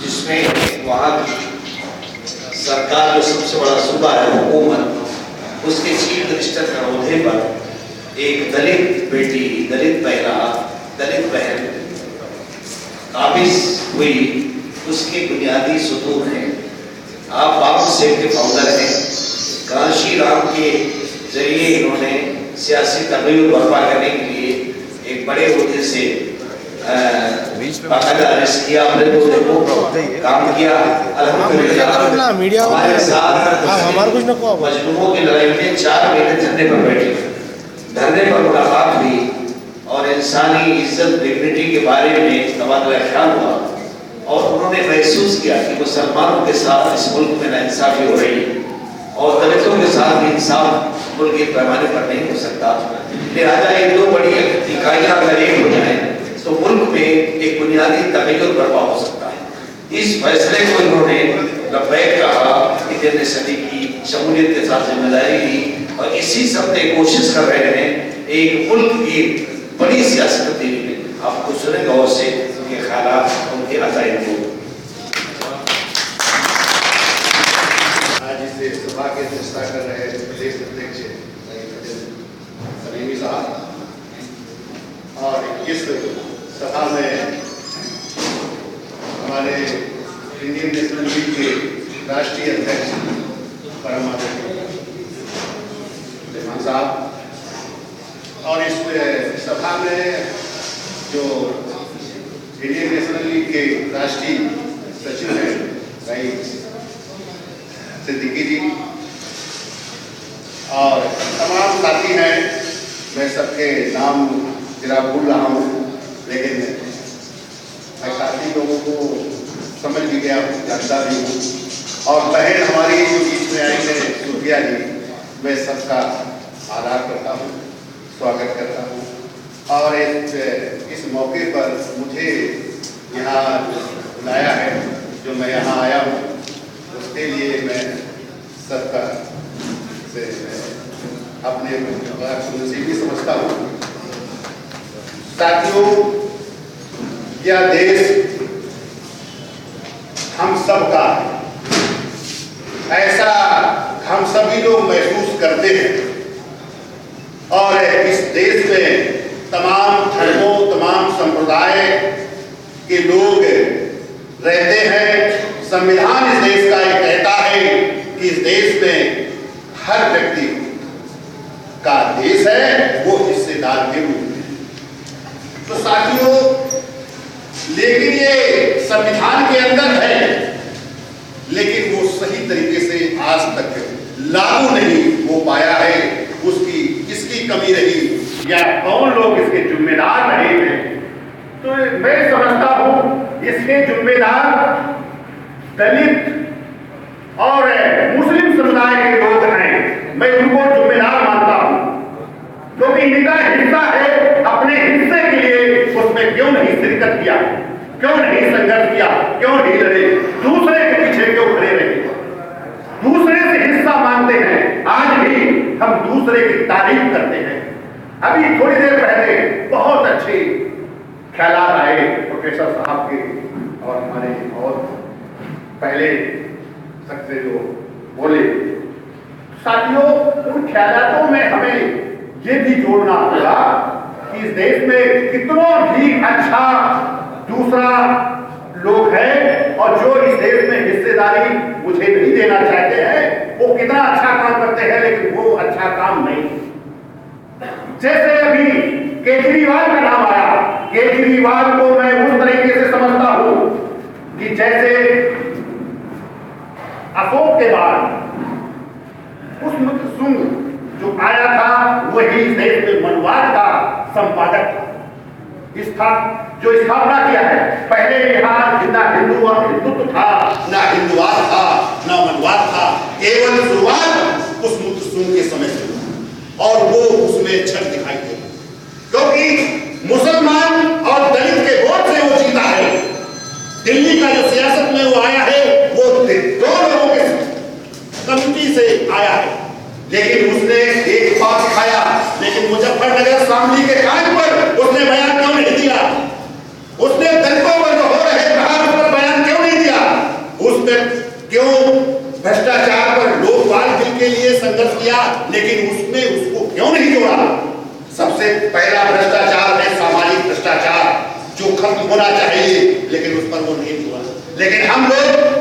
जिसमें वहाँ की सरकार जो सबसे बड़ा सूबा है हुकूमत, उसके चीफ मिनिस्टर के ओहदे पर एक दलित बेटी, दलित महिला, दलित बहन काबिज हुई, उसके बुनियादी सुतून है। आप बाबू सेव के फाउंडर हैं। कांशी राम के जरिए इन्होंने सियासी तब्दीली बर्पा करने के लिए एक बड़े उद्देश्य से बाकायदा अरेस्ट किया, अपने को देखो काम किया। अल्हम्दुलिल्लाह हमारे साथ मजलूमों की लड़ाई में 4 महीने धरने पर बैठे, धरने पर मुलाकात हुई और इंसानी इज्जत डिग्निटी के बारे में तबादला ख्याल हुआ और उन्होंने महसूस किया कि मुसलमानों के साथ इस मुल्क में नाइंसाफी हो रही है और दलितों के साथ इंसाफ मुल्क के पैमाने पर नहीं हो सकता। लिहाजा ये 2 बड़ी इकाइयां अगर एक हो जाए तो मुल्क में एक बुनियादी तगय्युर बर्पा हो सकता है। इस फैसले को इन्होंने लब्बैक कहा, इतने सदी की शमूलियत के साथ जिम्मेदारी ली और इसी सब में कोशिश कर रहे हैं एक मुल्क की बड़ी सियासत तब्दीली में। आपको सुने गौर से उनके ख्यालात, उनके अकायद को। आज इस सभा की अध्यक्षता कर रहे प्रदेश अध्यक्ष सलीमी साहब और इस सभा में हमारे इंडियन नेशनल लीग के राष्ट्रीय अध्यक्ष परम आदरणीय साहब और इस सभा में जो इंडियन नेशनल लीग के राष्ट्रीय सचिव हैं भाई सिद्दीकी जी और तमाम साथी हैं। मैं सबके नाम जरा भूल रहा हूँ, लेकिन मैं साथी लोगों को समझ भी गया हूँ, जानता भी हूँ। और बहन हमारी जो बीच में आई है सुफिया जी, मैं सबका आदर करता हूँ, स्वागत करता हूँ और इस मौके पर मुझे यहाँ बुलाया है, जो मैं यहाँ आया हूँ उसके लिए मैं सबका से अपने नसीबी समझता हूँ। साथियों, यह देश हम सब का है, ऐसा हम सभी लोग महसूस करते हैं और इस देश में तमाम धर्मों, तमाम संप्रदाय के लोग रहते हैं। संविधान इस देश का ये कहता है कि इस देश में हर व्यक्ति का देश है, वो हिस्सेदार के रूप में। तो साथियों, लेकिन ये संविधान के अंदर है, लेकिन वो सही तरीके से आज तक लागू नहीं हो पाया है। उसकी किसकी कमी रही या कौन लोग इसके जिम्मेदार रहे हैं? तो मैं समझता हूं इसके जिम्मेदार दलित और मुस्लिम समुदाय के लोग हैं। मैं उनको जिम्मेदार मानता हूं, क्योंकि इनका हिस्सा है। अपने हिस्से के लिए उसमें क्यों नहीं शिरकत किया, क्यों नहीं संघर्ष किया, क्यों नहीं लड़े, दूसरे के पीछे क्यों खड़े रहे? दूसरे से हिस्सा मांगते हैं। आज भी हम दूसरे की तारीफ करते हैं। अभी थोड़ी देर पहले बहुत अच्छे ख्यालात आए प्रोफेसर साहब के और हमारे और पहले सबसे जो बोले। साथियों, उन ख्यालातों में हमें ये भी जोड़ना होगा कि इस देश में कितनों भी अच्छा दूसरा लोग हैं और जो इस देश में हिस्सेदारी मुझे नहीं देना चाहते हैं, वो कितना अच्छा काम करते हैं, लेकिन वो अच्छा काम नहीं। जैसे अभी केजरीवाल का नाम आया, केजरीवाल को मैं उस तरीके से समझता हूं कि जैसे अशोक के बाद पुष्पमित्र सुंग जो आया था, वही इस देश में मनवाद का संपादक था। जो स्थापना किया है। पहले यहाँ ना हिंदुत्व था, ना हिंदुवाद था, ना मनवाद था। केवल शुरुआत पुष्पमित्र सुंग के समय से और वो उसमें छठ दिखाई दे, क्योंकि मुसलमान और दलित के वोट से वो जीता है। दिल्ली का जो सियासत में वो आया है, वो 2 लोगों के कमिटी से आया है, लेकिन उसने एक बात दिखाया। लेकिन मुजफ्फरनगर शामली के कांड पर उसने बयान क्यों नहीं दिया? उसने दलितों पर जो हो रहे प्रहार पर बयान क्यों नहीं दिया? संघर्ष किया, लेकिन उसमें उसको क्यों नहीं जोड़ा? सबसे पहला भ्रष्टाचार है सामाजिक भ्रष्टाचार, जो खत्म होना चाहिए, लेकिन उस पर वो नहीं हुआ। लेकिन हम लोग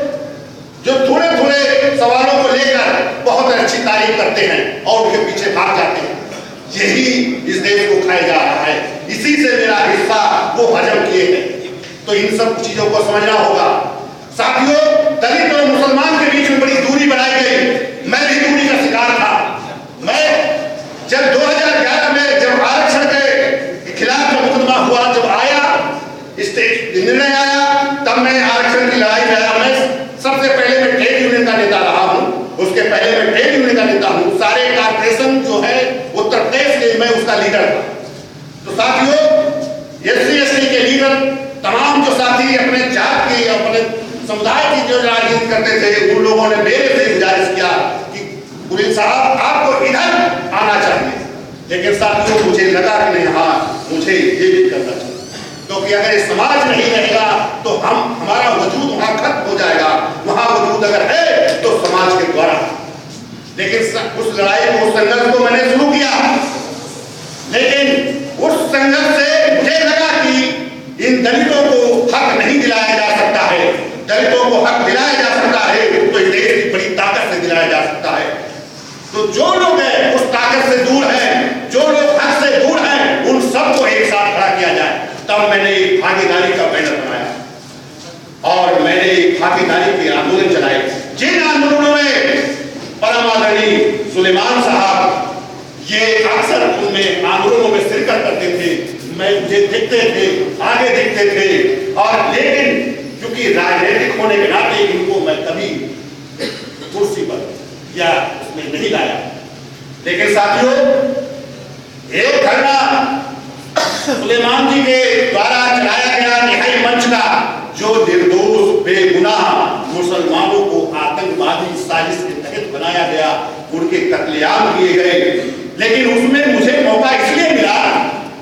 जो थोड़े थोड़े सवालों को लेकर बहुत अच्छी तारीफ करते हैं और उनके पीछे भाग जाते हैं, यही इस देश को खाया जा रहा है। इसी से मेरा हिस्सा वो हजम किए हैं। तो इन सब चीजों को समझना होगा। साथियों, दलित और मुसलमान के बीच में बड़ी दूरी बनाई गई। मैं भी दूरी का शिकार था। मैं जब 2011 में जब आरक्षण के खिलाफ जब मुकदमा हुआ, जब आया निर्णय आया, तब मैं आरक्षण की लड़ाई में आया। मैं सबसे पहले मैं ट्रेड यूनियन का नेता रहा हूं, उसके पहले मैं ट्रेड यूनियन का नेता हूं। सारे कॉर्पोरेशन जो है उत्तर प्रदेश के, मैं उसका लीडर था। तो साथियों, SC/ST के लीडर, तमाम जो साथी अपने जात के, अपने समुदाय की जो राजनीति करते थे, उन लोगों ने मेरे से गुजारिश किया कि पुलिस साहब आपको इधर आना चाहिए। लेकिन साथियों, मुझे लगा कि नहीं, हाँ मुझे ये भी करना चाहिए, क्योंकि अगर ये समाज नहीं रहेगा तो हमारा वजूद वहां खत्म हो जाएगा। वहां वजूद अगर है तो समाज के द्वारा। लेकिन उस लड़ाई को, उस संघर्ष को मैंने शुरू किया, लेकिन उस संघर्ष से मुझे लगा कि इन दलितों को हक नहीं दिलाया जा सकता है। दलितों को हक दिलाया जा सकता है तो इस देश की बड़ी ताकत से दिलाया जा सकता है। तो जो लोग हैं उस ताकत से दूर हैं, जो लोग हक से दूर हैं, उन सबको एक साथ खड़ा किया जाए। तब मैंने एक भागीदारी का बैनर बनाया और मैंने एक भागीदारी के आंदोलन चलाए। जिन आंदोलनों में परम आदरणीय सुलेमान साहब ये अक्सर उनमें आंदोलनों में शिरकत करते थे, मुझे दिखते थे, आगे दिखते थे। और लेकिन क्योंकि राजनीतिक होने के नाते इनको मैं कभी कुर्सी पर या उसमें नहीं लाया। लेकिन साथियों, एक धरना सुलेमान जी के द्वारा चलाया गया निहाई मंच का, जो निर्दोष बेगुनाह मुसलमानों को आतंकवादी साजिश के तहत बनाया गया, उनके कत्लेआम किए गए। लेकिन उसमें मुझे मौका इसलिए मिला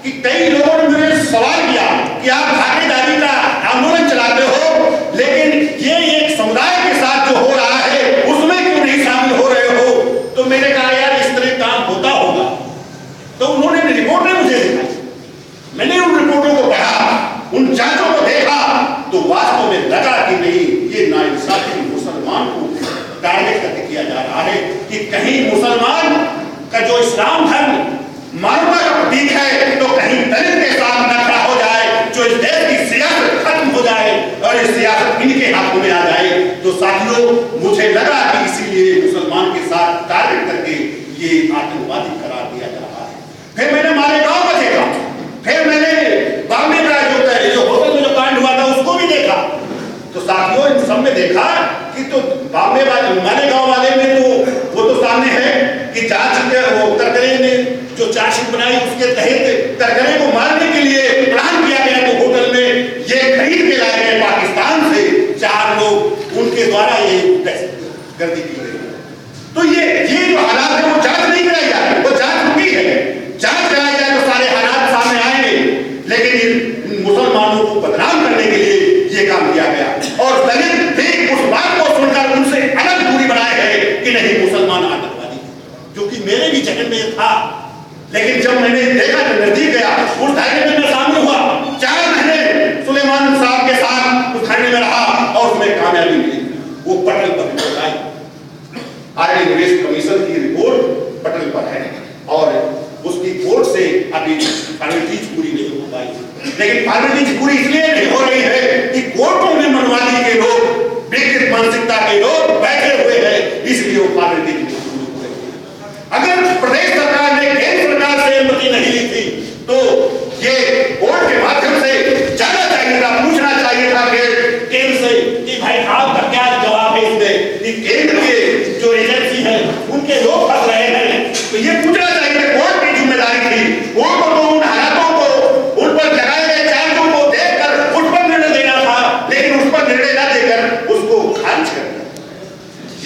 कि कई लोगों ने मुझे सवाल किया कि आप भागीदारी का आंदोलन चलाते हो, लेकिन ये एक समुदाय के साथ जो हो रहा है उसमें क्यों नहीं शामिल हो रहे हो? तो मैंने कहा यार इस तरह काम होता होगा। तो उन्होंने रिपोर्टें मुझे दिखाई, मैंने उन रिपोर्टों को पढ़ा, उन जांचों को देखा, तो वास्तव में लगा कि नहीं, ये नाइंसाफी मुसलमान को टारगेट करके किया जा रहा है कि कहीं मुसलमान का जो इस्लाम धर्म मानवता का प्रतीक है, तो कहीं दलित के साथ न खड़ा हो जाए, जो इस देश की सियासत खत्म हो जाए और इस सियासत इनके हाथों में आ जाए। तो साथियों, मुझे लगा कि इसीलिए मुसलमान के साथ टारगेट करके ये आतंकवादी करार दिया जा रहा है। फिर मैंने मालेगांव का देखा, फिर मैंने बॉम्बे का जो होटल में जो कांड हुआ था उसको भी देखा। तो साथियों, इन सब में देखा कि तो बॉम्बे वाले, मालेगांव वाले में तो वो तो सामने है कि जांच वो करकरे ने जो चार्जशीट बनाई उसके तहत करकरे को मारने के लिए प्लान किया गया। तो होटल में ये खरीद के लाए गए पाकिस्तान से 4 लोग, उनके द्वारा ये गर्दी की गई। तो ये जो हालात है वो जांच नहीं कराई जा रही, वो जांच रुकी है। जांच कराई जाए तो सारे हालात सामने आएंगे। लेकिन मुसलमानों को बदनाम करने के लिए ये काम किया गया और दलित भी उस बात को सुनकर उनसे अलग दूरी बनाए गए कि नहीं मुसलमान आतंकवादी, जो कि मेरे भी जहन में था। लेकिन जब मैंने देखा, जब नजदीक गया, उस धरने में मैं शामिल हुआ। 4 महीने सुलेमान साहब के साथ उस धरने में रहा और उसमें कामयाबी मिली। वो पटल पर रिपोर्ट आई, आर्मी निवेश कमीशन की रिपोर्ट पटल पर है और उसकी कोर्ट से अभी फॉर्मेलिटीज पूरी नहीं हो पाई। लेकिन फॉर्मेलिटीज पूरी इसलिए नहीं हो रही है कि कोर्टों में मनवादी के लोग, विकृत मानसिकता के लोग बैठे हुए हैं, इसलिए वो फॉर्मेलिटीज नहीं पूरी हो रही है। अगर प्रदेश सरकार ने केंद्र सरकार से अनुमति नहीं ली थी तो ये कोर्ट के माध्यम से जाना चाहिए था, पूछना चाहिए था केंद्र से कि भाई आपका क्या जवाब है इसमें कि केंद्र के जो एजेंसी है उनके लोग फंस रहे हैं। तो ये पूछना चाहिए, कोर्ट की जिम्मेदारी थी। कोर्ट को तो उन हालातों को, उन पर लगाए गए चार्जों को देखकर उस पर निर्णय देना था, लेकिन उस पर निर्णय न देकर उसको खारिज कर दिया।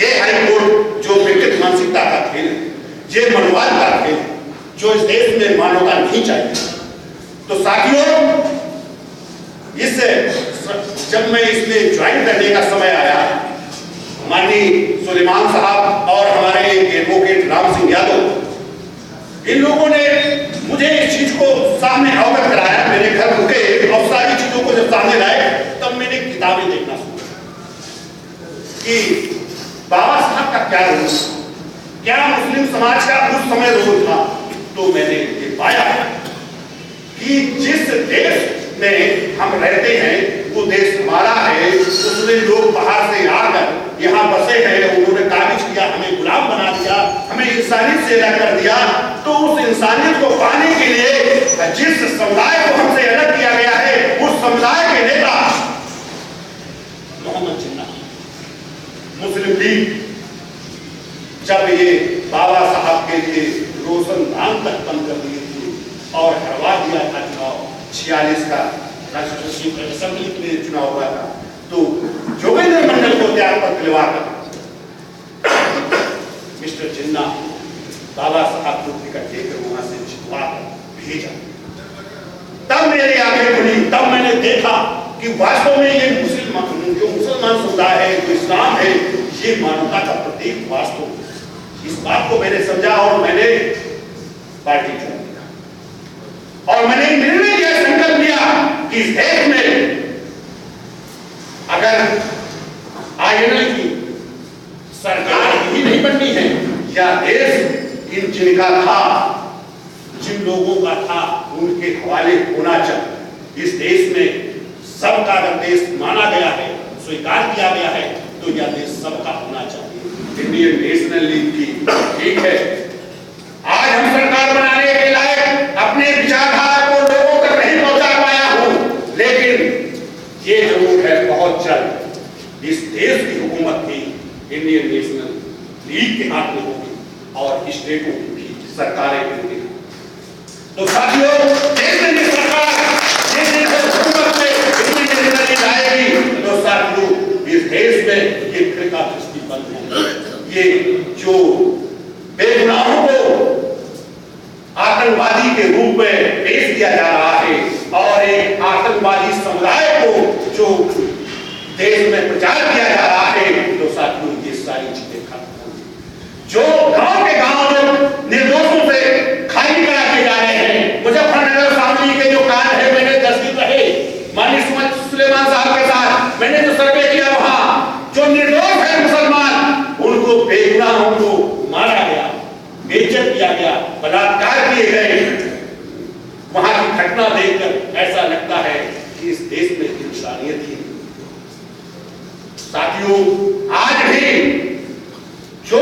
ये हाई कोर्ट जो विकृत मानसिकता का खेल है, ये मनोवाद का खेल है, जो इस देश में मानवता नहीं चाहिए। तो साथियों, जब मैं इसमें ज्वाइन करने का समय आया माननीय सुलेमान साहब और हमारे एडवोकेट राम सिंह यादव, इन लोगों ने मुझे इस चीज को सामने अवगत कराया। मेरे घर रुके और सारी चीजों को जब सामने लाए तब मैंने किताबें देखना शुरू कि बाबा साहब का क्या रोल, क्या मुस्लिम समाज का उस समय रोल था। तो मैंने ये पाया कि जिस देश में हम रहते हैं वो देश हमारा है, उसमें लोग बाहर से आकर यहाँ बसे हैं, उन्होंने काबिज किया, हमें गुलाम बना दिया, हमें इंसानियत से अलग कर दिया। तो उस इंसानियत को पाने के लिए जिस समुदाय को हमसे अलग किया गया है उस समुदाय के नेता मोहम्मद जिन्ना, मुस्लिम लीग, जब ये बाबा साहब के लिए रोशनदान तक बंद कर दिए थे और हरवा दिया था चुनाव 46 का राष्ट्रीय असेंबली के लिए चुनाव हुआ था, तो जोगेंद्र मंडल को त्याग पर दिलवाकर मिस्टर जिन्ना बाबा साहब को टिकट देकर वहां से जितवा भेजा। तब मेरी आंखें खुली, तब मैंने देखा कि वास्तव में ये मुसलमान समुदाय है, जो इस्लाम है, ये मानवता का प्रतीक वास्तव में। इस बात को मैंने समझा और मैंने पार्टी चुन लिया और मैंने निर्णय लिया, संकल्प लिया कि इस देश में अगर आईएनएल की सरकार ही नहीं बननी है या देश इन जिनका था, जिन लोगों का था, उनके हवाले होना चाहिए। इस देश में सबका अगर देश माना गया है, स्वीकार किया गया है, तो यह देश सबका होना चाहिए। इंडियन नेशनल लीग की ठीक है, आज हम सरकार बनाने के लायक अपने विचारधारा को लोगों तक नहीं पहुंचा पाया हूं, लेकिन ये जरूर है बहुत जल्द इस देश की हुकूमत भी इंडियन नेशनल लीग के हाथ में होगी और स्टेटों की भी सरकारें होंगी। तो साथियों, जैसे सरकार हुकूमत में इंडियन नेशनल लीग आएगी तो साथियों इस देश में ये फिरका दृष्टि बंद होगी। ये जो बेगुनाहों को आतंकवादी के रूप में पेश किया जा रहा है और एक आतंकवादी समुदाय को जो देश में प्रचार किया जा रहा है, तो साथियों ये सारी चीजें खत्म होंगी। जो गांव के गांव लोग निर्दोषों से खाली करा के जा रहे हैं, मुजफ्फरनगर शामली के जो कांड है, मैंने 10 दिन रहे माननीय सुलेमान साहब के साथ, मैंने जो सर्वे किया वहां जो निर्दोष है मुसलमान, उनको बेगुनाहों को मारा गया, बेइज्जत किया गया, बलात्कार किए गए। वहां की घटना देखकर ऐसा लगता है कि इस देश में इंसानियत ही। साथियों, आज भी जो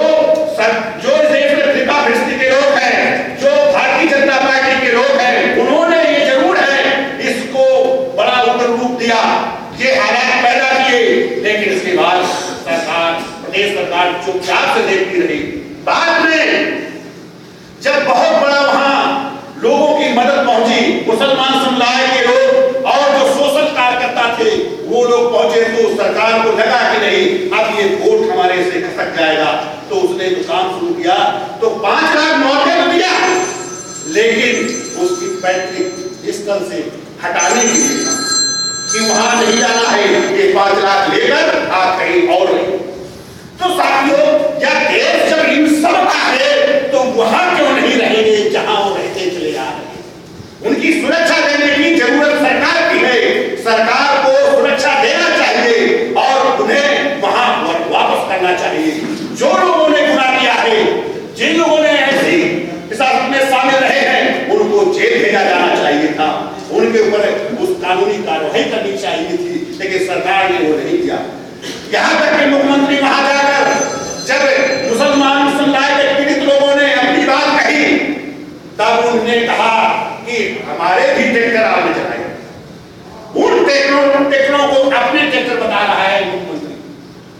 इस देश में फिरका भ्रष्टी के लोग हैं, जो भारतीय जनता पार्टी के लोग हैं, उन्होंने ये जरूर है इसको बड़ा उग्र रूप दिया, ये हालात पैदा किए, लेकिन इसके बाद सरकार, प्रदेश सरकार चुपचाप से देखती रही। बाद में जब बहुत बड़ा वहां लोगों की मदद पहुंची, मुसलमान समुदाय के लोग और जो सोशल कार्यकर्ता थे वो लोग पहुंचे, तो सरकार को लगा कि नहीं अब ये वोट हमारे से खसक जाएगा, तो उसने जो काम शुरू किया तो 5 लाख मौके तो दिया, लेकिन उसकी पैतृक स्थल से हटाने के लिए कि वहां नहीं जाना है, ये 5 लाख लेकर आप कहीं और नहीं। तो साथियों, यह देश जब इन सब का है तो वहां क्यों नहीं रहेंगे जहां वो रहते चले आ रहे हैं। उनकी सुरक्षा देने की जरूरत सरकार की है, सरकार को सुरक्षा देना चाहिए और उन्हें वहां वापस करना चाहिए। जो लोगों ने गुनाह किया है, जिन लोगों ने ऐसी हिसाब में शामिल रहे हैं, उनको जेल भेजा जाना चाहिए था, उनके ऊपर उस कानूनी कार्रवाई करनी चाहिए थी, लेकिन सरकार ने वो नहीं किया। यहाँ तक कि मुख्यमंत्री वहां जाकर जब मुसलमान समुदाय के पीड़ित लोगों ने अपनी बात कही, तब उन्होंने कहा कि हमारे भी ट्रैक्टर आने चाहिए। उन ट्रैक्टरों को अपने ट्रैक्टर बता रहा है मुख्यमंत्री।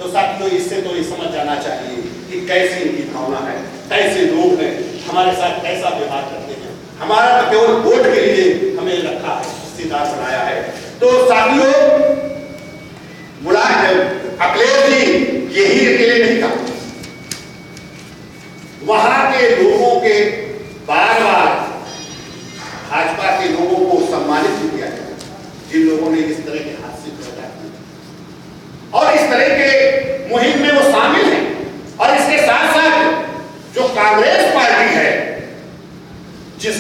तो साथियों, इससे तो ये समझ जाना चाहिए कि कैसी इनकी भावना है, कैसे लोग हैं, हमारे साथ कैसा व्यवहार करते हैं। हमारा तो केवल वोट के लिए हमें रखा है, हिस्सेदार बनाया है। तो साथियों, अखिलेश जी यही अकेले नहीं था, वहां के लोगों के बार बार भाजपा के लोगों को सम्मानित किया गया, जिन लोगों ने इस तरह के हादसे पैदा किए और इस तरह के मुहिम में वो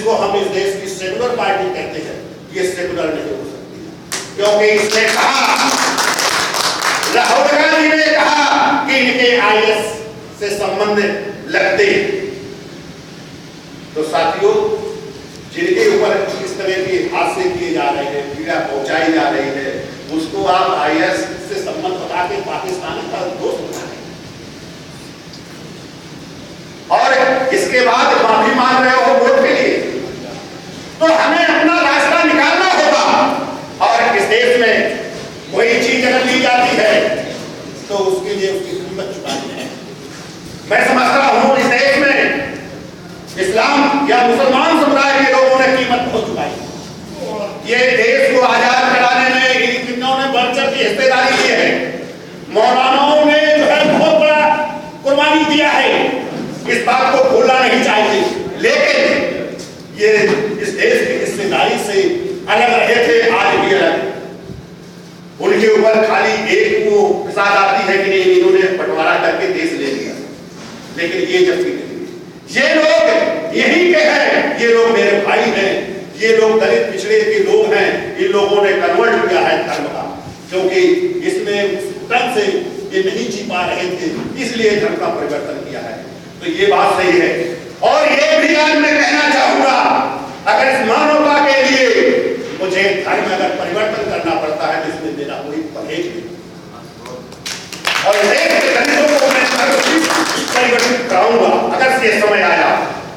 जिसको हम इस देश की सेकुलर पार्टी कहते हैं, ये सेकुलर नहीं हो सकती, क्योंकि इसने कहा, राहुल गांधी ने कहा कि इनके IAS से संबंध लगते। तो साथियों, जिनके ऊपर इस तरह के हादसे किए जा रहे हैं, पीड़ा पहुंचाई जा रही है, उसको आप IAS से संबंध बता के पाकिस्तानी का दोस्त बना रहे और इसके बाद माफी मांग रहे हो वोट के लिए। तो हमें अपना रास्ता निकालना होगा और इस देश में कोई चीज अगर ली जाती है तो उसके लिए उसकी कीमत चुकानी है। मैं समझता हूं इस देश में इस्लाम या मुसलमान समुदाय के लोगों ने कीमत बहुत चुकाई। ये देश को आजाद कराने में इन कितनों ने बढ़ चढ़ की हिस्सेदारी की है। मौलानाओं ने जो है बहुत बड़ा कुर्बानी दिया है, इस बात को भूलना नहीं चाहिए। लेकिन ये इस देश की हिस्सेदारी से अलग रहे थे, आज भी अलग। उनके ऊपर खाली एक वो फिसाद आती है कि नहीं इन्होंने बंटवारा करके देश ले लिया, लेकिन ये जब ये लोग यही के हैं, ये लोग मेरे भाई हैं, ये लोग दलित पिछड़े के लोग हैं, इन लोगों ने कन्वर्ट किया है धर्म का, क्योंकि इसमें तब से ये नहीं जी पा रहे थे, इसलिए धर्म का परिवर्तन किया है। तो ये बात सही है। और ये भी आज मैं कहना चाहूंगा, अगर इस मानवता के लिए मुझे धर्म में अगर परिवर्तन करना पड़ता है तो इसमें मेरा कोई परहेज नहीं। और देश के दलितों को मैं परिवर्तित कराऊंगा अगर ये समय आया।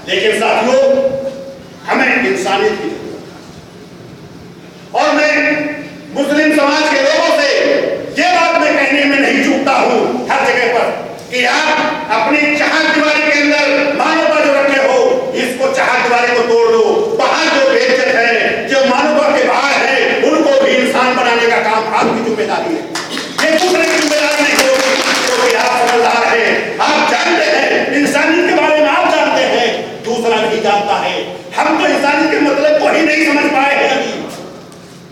लेकिन साथियों, हमें इंसानियत की जरूरत है। और मैं मुस्लिम समाज के लोगों से ये बात मैं कहने में नहीं चूकता हूं हर जगह पर कि आप अपनी चारदीवारी के अंदर मानवता जो रखे हो, इसको चारदीवारी को तोड़ दो। बाहर जो बेइज्जत है, जो मानवता के बाहर है, उनको भी इंसान बनाने का काम आपकी जिम्मेदारी है। ये दूसरे की जिम्मेदारी नहीं होगी, क्योंकि आप समझदार हैं, आप जानते हैं इंसानियत के बारे में, आप जानते हैं, दूसरा नहीं जानता है। हम तो इंसानियत के मतलब को ही नहीं समझ पाए हैं अभी,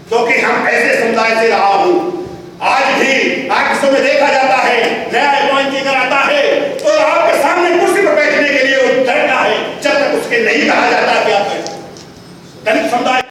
क्योंकि हम ऐसे समुदाय से रहा हूं। आज भी आंखों में देखा जाता है, नया अपॉइंट आता है तो आपके सामने कुर्सी पर बैठने के लिए वो डरता है, जब तक उसके नहीं कहा जाता कि आप दलित समुदाय